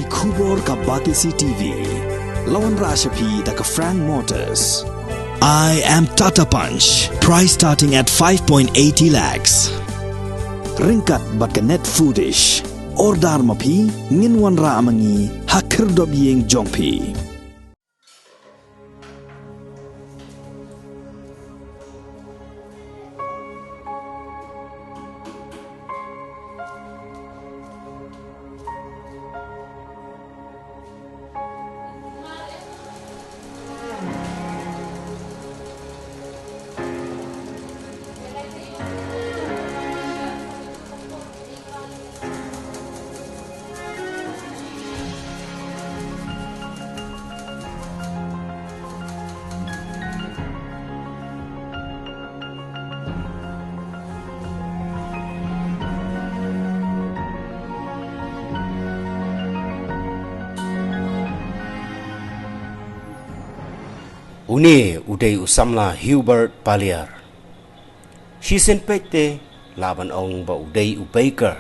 Kubor ka Batisi TV. Lawan Rashapi da ka Frank Motors. I am Tata Punch. Price starting at 5.80 lakhs. Ringkat bat ka net foodish. Ordar mapi nginwan ra amangi hakir dob yeng jongpi. Uni uday usamla Hubert Paliar. Sisenpete laban ong ba uday ubaker.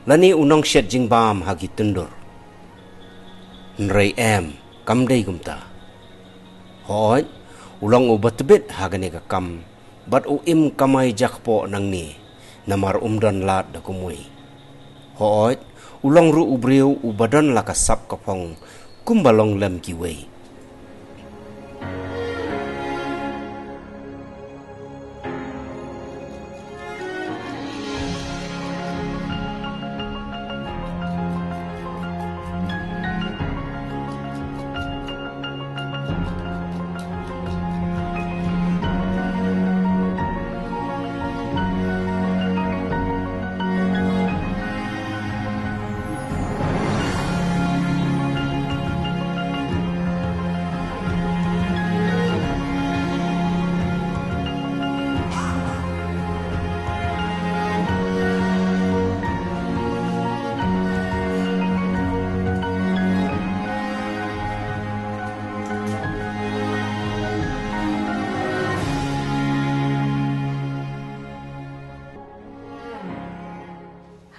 Lani unang syat jingbam hagi tundur. Nray kamday gumta. Hoy, ulang ubatbit hagani kam. Bat uim kamay jakpo nang ni. Namar umdan lat da kumui. Hoy, ulang ru ubriw ubadan lakasap kapong. Kumbalong lem kiway.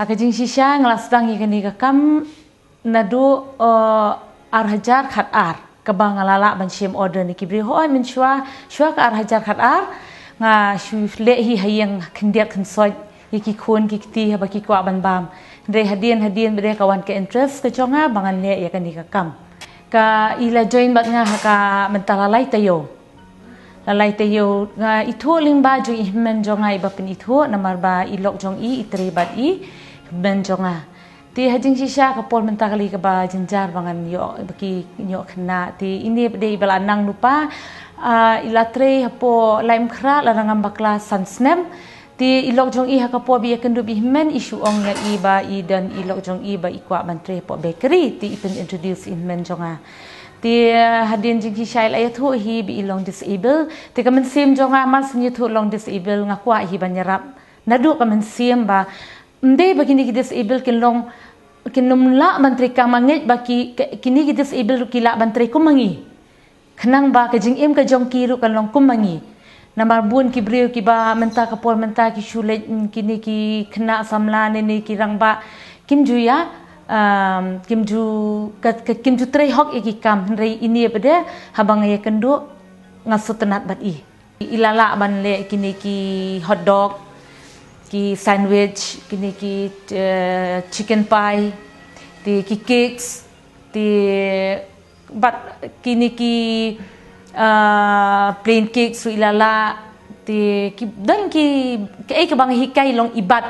Hakajing sisya ngelasdang ikani kakam nadu arhajar khat ar kabang ngalala banshim order ni kibri hoy min shwa ka arhajar khat ar nga shu le hi hayang khendiak khansoi iki khon ki ti ha baki kwa ban bam re hadien bere kawan ke interest ke chonga bangan le yakani kakam ka ila join bat nga ka mentalalai tayo lalai tayo nga itho lingba jo ihmen jonga iba pin itho namar ba ilok jong i itri bat i ben jonga ti hajing sisya ka pol mentakali ka ba jenjar bangan yo baki yo khna ti ini bede bala nang lupa ilatre hapo laim khra larangam bakla sansnem ti ilok jong i hakapo bi yakendu bi men isu ong ya iba i dan ilok jong i ba ikwa bantre po bakery ti ipin introduce in men jonga ti hadin jing sisya ila yathu hi bi ilong disable ti kamen sim jonga mas nyuthu long disable ngakwa hi banyarap nadu kamen sim ba Mde begini kita disable kilong kinumla menteri kamangit baki kini kita disable kila menteri kumangi kenang ba kajing im kajong kiru kalong kumangi namar bun kibriu kiba menta kapol menta ki shulet kini ki kena samlan ini kirang ba kimju ya kimju trei hok iki kam rei ini pada habang ya kendu ngasut tenat bat i ilala ban le kini ki hot dog ki sandwich, kini ki chicken pie, ti ki cakes, ti bat kini ki plain cake su ilala, ti ki dan ki kabang hikay long ibat,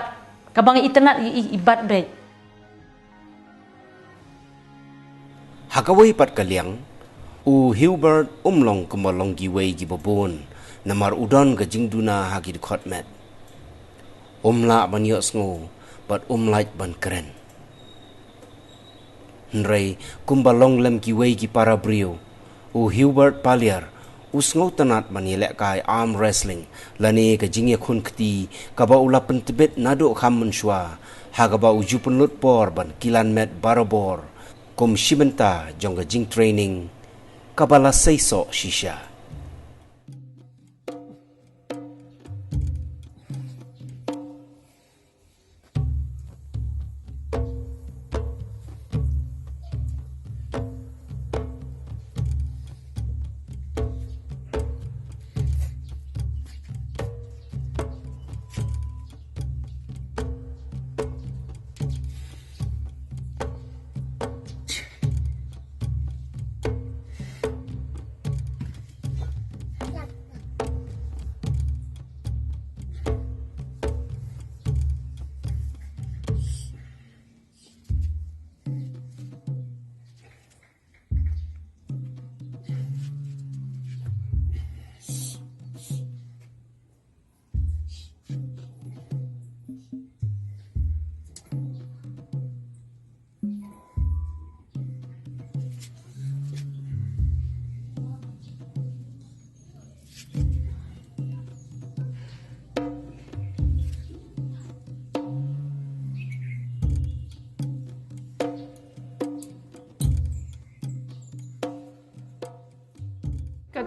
kabang itenat ibat be. Hakaway pat kaliang, u Hubert umlong kumalong giway gibabon, namar udon gajingduna hagi khotmet. Umla ban yos ngo, but umlait ban keren. Nray kumbalong lem kiway ki para brio, u Hubert Paliar, usngo tanat ban yelek kai arm wrestling, lani ka jingye khun kti, kaba ula pentebet nado kham menshwa, hagaba uju penlut por ban kilan met barabor, kum shimenta jong ka jing training, kabala seiso shisha.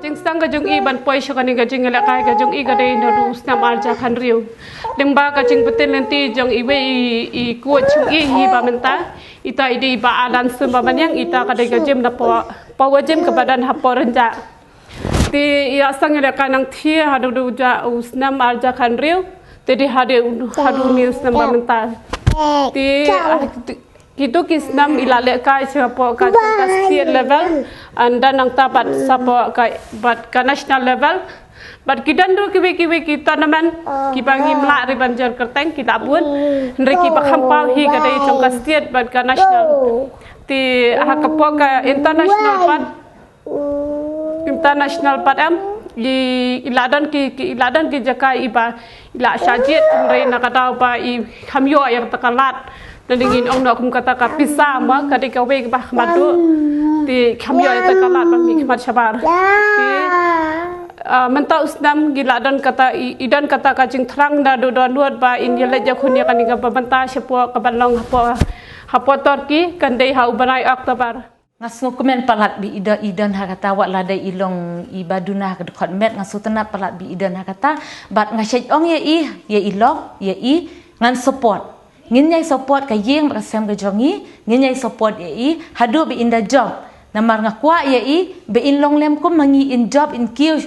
Jing sang ka jung I ban poi shakani ka jing la kai ka jung I ka dei no usnam arja khan riu limba ka jing betin lenti jung I we I ku chung I hi ba menta ita idi ba alan sum ba manyang ita ka dei ka jim na power gym ka badan hapo renja ti ya sang la ka nang thi hadu du ja usnam arja khan riu tedi hadu ni usnam ba menta ti Gitu kisnam ilale kai siapa ka state level anda nang tabat siapa ka national level but kidan do kiwe kita naman kibangi mla riban jar kerteng kita pun ndre ki bakhampau hi ka dei chong ka state but ka national ti ha ka po ka international pad am iladan ki jakai iba ila syajit ndre nakatau pa I khamyo yang takalat dan ingin orang nak kata kapisa mah ketika we bah madu di kami ada kalat bang hikmat sabar di mentau usnam gila dan kata idan kata kacing terang dah do luat ba India leja kunya kan ingat pemerintah sepo kebalong hapo Turki kan dei hau banai Oktober ngasu komen palat bi idan hakata wak ladai ilong ibaduna ke dekat met ngasu tenat palat bi idan hakata bat ngasej ong ye ilok ye I ngan support Nginyai support ka yeng rakasem ka jongi, nginyai support ye hadu be in the job. Namar nga kwa ye be in long lem kum mangi in job in kiu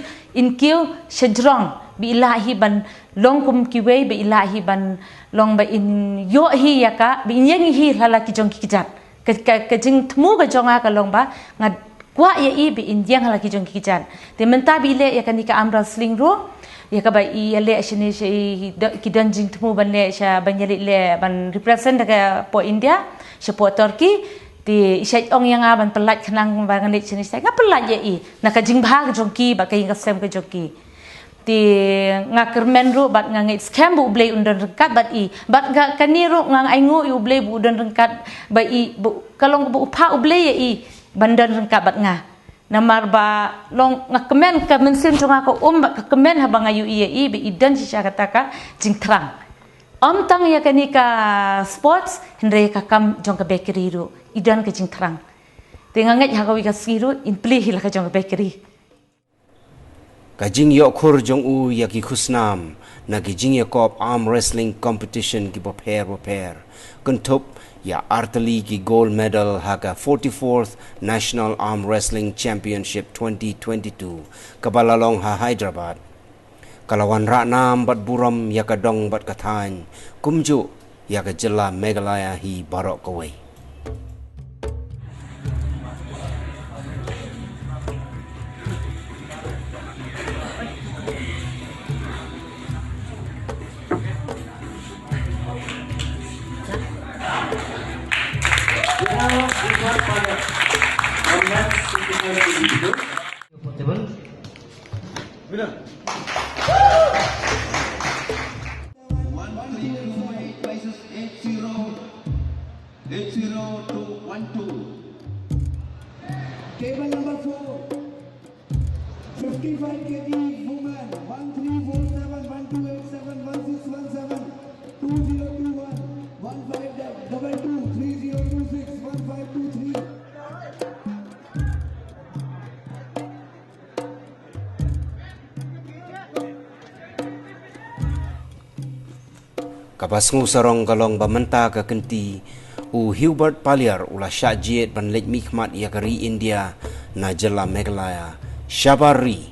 shedrong be ilahi ban long kum kiwe be ilahi ban long ba in yo hi ya ka be yeng hi hala ki jong ki kijat. Ka jing tmu ka jonga ka long ba nga kwa ye be in yeng hala ki jong ki kijat. Te menta bile ya kan ka amral sling ro ya ka ba I le shini kidan jing tmu ban le sha ban yali le ban represent ka po India sha po Turki ti isai ong yang ban pelat khanang ban le shini sa ka pelat ye I na ka jing bhag jongki ba ka ing sem ka jongki ti nga kermen ru bat nga ngit scam bu blei undon rengkat bat I bat ga kaniru nga aingu I blei bu undon rengkat ba I bu kalong bu upha blei ye I bandan rengkat bat nga namar ba long ngakemen ka mensin tunga ko ba kemen habang ayu I be idan si kata ka jing terang tang ya kani ka sports hendre ka kam jong ka bakery ru idan ka jing terang tenganget ha ka wi ka siru in pli hil ka jong ka bakery Kajing yok khur jong u ya ki khusnam na ki jing yakop arm wrestling competition ki pair kuntop ya arteli ki gold medal haka 44th National Arm Wrestling Championship 2022 kabalalong ha Hyderabad kalawan raknam bat buram ya kadong bat kathan kumju ya ka jilla Meghalaya hi barok kawai Winner. 1358 prices 80 to 12. Table number 4, 55 kg woman, 1347 1287 1617 2021 1522 3026 1523. Kapas sarong galong bamenta ka kenti u Hubert Paliar ula syajit ban lej mikmat ya kari India na jela Meghalaya Shabari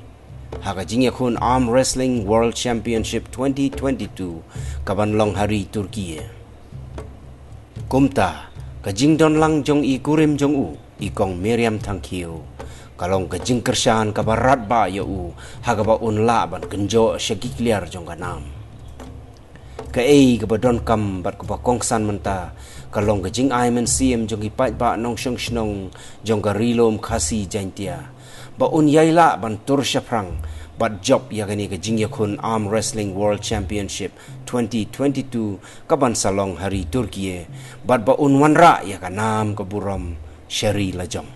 haka jingya kun Arm Wrestling World Championship 2022 kaban long hari Turki kumta ka jingdon lang jong I kurim jong u ikong Miriam Tangkiu kalong ka jing kersan kabarat ba ya u haka ba unla ban kenjo syagikliar jong kanam ka kabadon kam bat ko kongsan menta kalong ka jing ai men sim jong ipat ba nong shong shnong jong ka rilom khasi jantia ba un yaila ban tur shaprang bat job ya gani ka jing yakun Arm Wrestling World Championship 2022 kaban salong hari Turkiye bat ba un wanra ya ka nam ka buram Sheri Lajong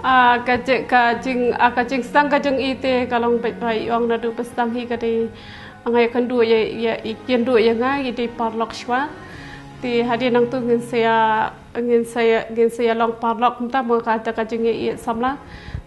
kajing sang kajing ite kalong bai ong nadu pestam hi kadi angai kandu ya ikian du ya ngai di parlok shwa ti hadi nang tu ngin saya long parlok mta mo kata kajing i samla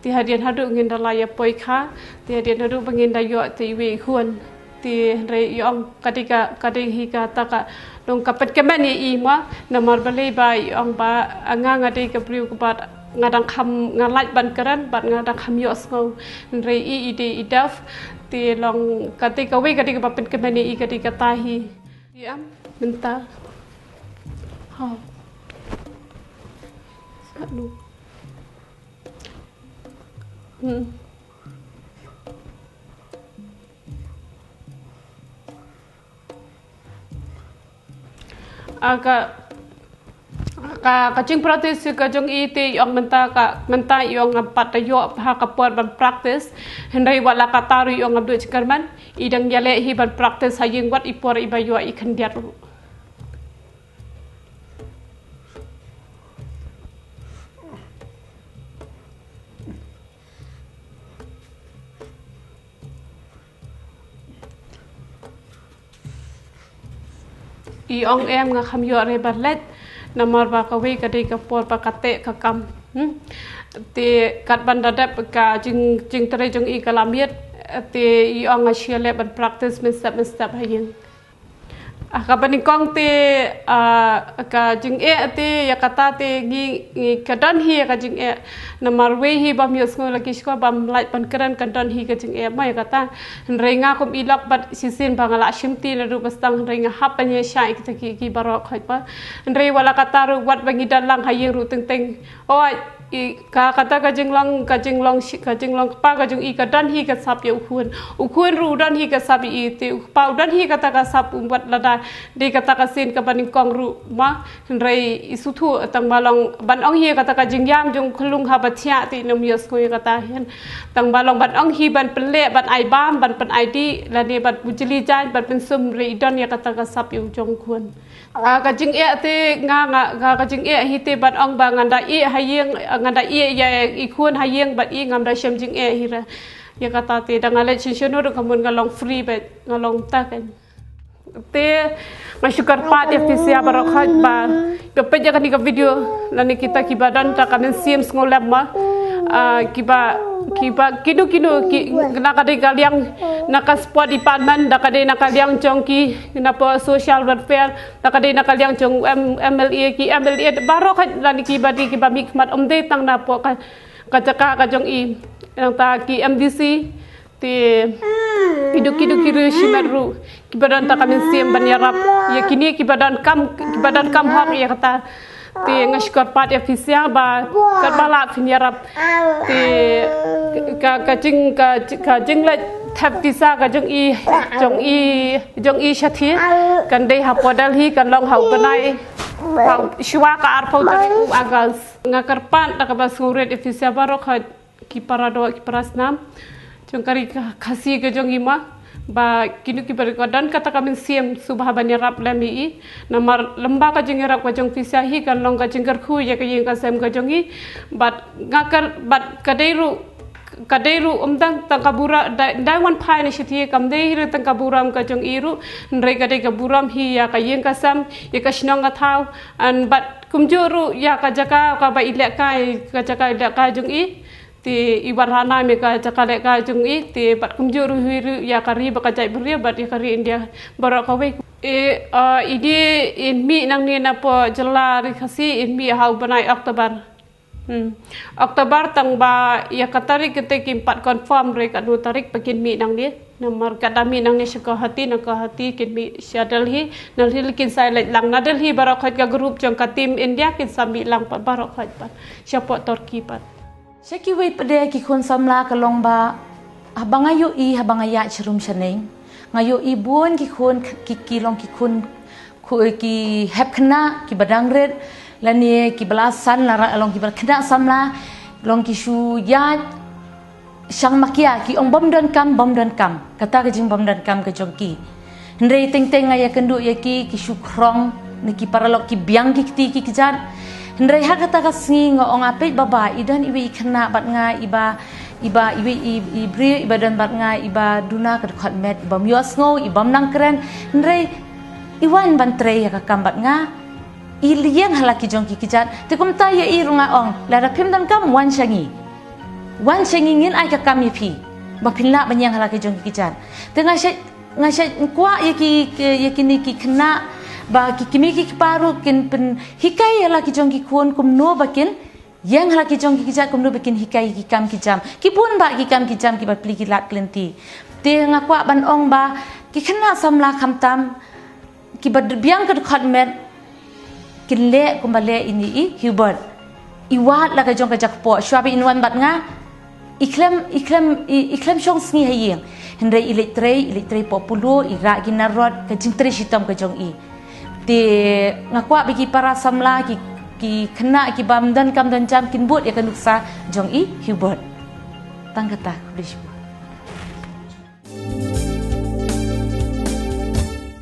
ti hadian hadu ngin dalaya poi kha ti hadian hadu bangin dayo ti wi huan ti re yong kadi hi kata ka long kapet kemen i ma namar balai bai ong ba anga ngadi ka priu kubat ngadang kham ngalaj ban keran bat ngadang kham yos ngau re I ide idaf ti long katika we katika papen kemani I katika tahi ya mental ha sadu kajing practice kajong ite yang menta yang empat tayo ha kapur ban practice hendai wala kataru yang abdu cikarman idang yale hi ban practice haying wat ipor ibayo ikan diaru ong em nga khamyo re barlet namar ba kawe kadai kapor pa kate kakam te kat bandadap ka jing tere jong I kalamiet te ong nga shele ban practice men step hayeng kapan kong te ka jing te ya kata te ngi kadan hi ka jing namar we hi bam yos ngol lagi sko bam light pan keran kadan hi ka jing ma ya kata renga kom ilak bat sisin bangala shimti na ru bastang renga hapanya sha kita ki barok khoi pa re wala kata ru wat bangi dalang hayeng ru teng oi ka kata kajing long pa kajing I kadan hi ka sap ya ukun ru dan hi ka sap I te pa dan hi kata ka sap umbat lada de kata ka sin ka baning kong ru ma rei isutu tang balong ban ong hi kata ka jing yam jong khulung ha batia ti nom yos ko kata hen tang balong ban ong hi ban pele ban ai bam ban pen ID la ne ban bujili jan ban pen sum rei don ya kata ka sap yu jong kun ka jing te nga ka jing hi te ban ong ba nganda I hayeng nganda I ya ikun hayeng bat I ngamda shem jing hira ya kata te dangale chinshonu ru kamun ngalong free bet ngalong ta kan te masyukar pat FPCA barokhat ba kapet ya kanika video nani kita kibadan ta kamen sim ngolab ma kiba kinu nakade kaliang naka sport department nakade nakaliang chongki napa social welfare nakade nakaliang chong MLA barokhat nani kiba mikmat omde tang napo kacaka kajong I nang ta ki MDC te kidu kiru shimaru kibadan ta kami sim banyarap ya kini kibadan kam hak ya kata te ngashkar pat ofisial ba karbala finyarap te kajing la thap tisa kajong I shathi kan dei hapodal hi kan long hau banai shwa ka arpau ta agas ngakarpan ta kabas nguret ofisial barok ki parasnam jongkari khasi ke jong ima ba kinu ki berkodan kata kami siam subah banyarap lami namar lemba ka jengerap ka jong fisahi kan long ka jengker khu ya ka yeng ka sem ka jongi bat ngakar bat kadairu umdang tangkabura daiwan pai ni shiti kam dei ru tangkaburam ka jong iru ndrei ka dei ka buram hi ya ka yeng ka sam ya ka shnong ka thau an bat kumjuru ya ka jaka ka ba ilek ka jaka ilek ka jong I ti ibarhana me ka cakale ka jung I ti bat kumjuru hiru ya kari baka jai beria bat ya kari India barak kawe idi in mi nang ni na po jela ri khasi in mi hau banai Oktober tang ba ya katari kete ki 4 confirm re ka 2 tarik pakin mi nang ni namar kadami nang ni syaka hati kin mi syadal hi nal hi kin sai lang nadal hi barak ka group jong ka tim India kin sami lang pa barak pat syapa Turki pat Shaki wei pada ki kun samla kalong ba habang ayo I habang aya cherum shaneng ngayo I buon ki kun ki long ki kun ki hep kena ki badang red lani ki belasan lara long ki kena samla long ki shu ya sang makia ki ong bom dan kam kata ke jing bom dan kam ke jongki ndrei teng ngaya kendu ya ki shu krong ni ki paralok ki biang ki ti ki jan Hendrai hak kata kasingi ngong apit baba idan iwi ikena bat nga iba iwi ibri iba dan bat nga iba duna kedekot met iba mios ngo iba menang keren hendrai iwan bantre ya kakambat nga iliang halaki jongki kijat tekum ta ya irunga ong lara pim dan kam wan shangi ngin ai kakam yipi bapilna banyang halaki jongki kijat tengah ngasya kwa yaki niki kena ba kimi ki paru kin pen hikai halaki jongki kun kumno bakin yang halaki jongki kijat kumno bakin hikai ki kam kijam kipun ba ki kam kijam ki bapli ki lat klenti te ngakwa ban ong ba ki kena samla kamtam ki biang ke dekat met kinle kumbale ini Hubert iwat la ka jong ka jakpo shwabi inwan bat nga iklem shong sngi hayeng hendrai iletrei populo ira ginarot ka jingtri sitam ka jong i te ngakwa bigi para samla ki kena ki bamdan kam dan jam kinbut ya kanuksa jong i Hubert tangkata kulish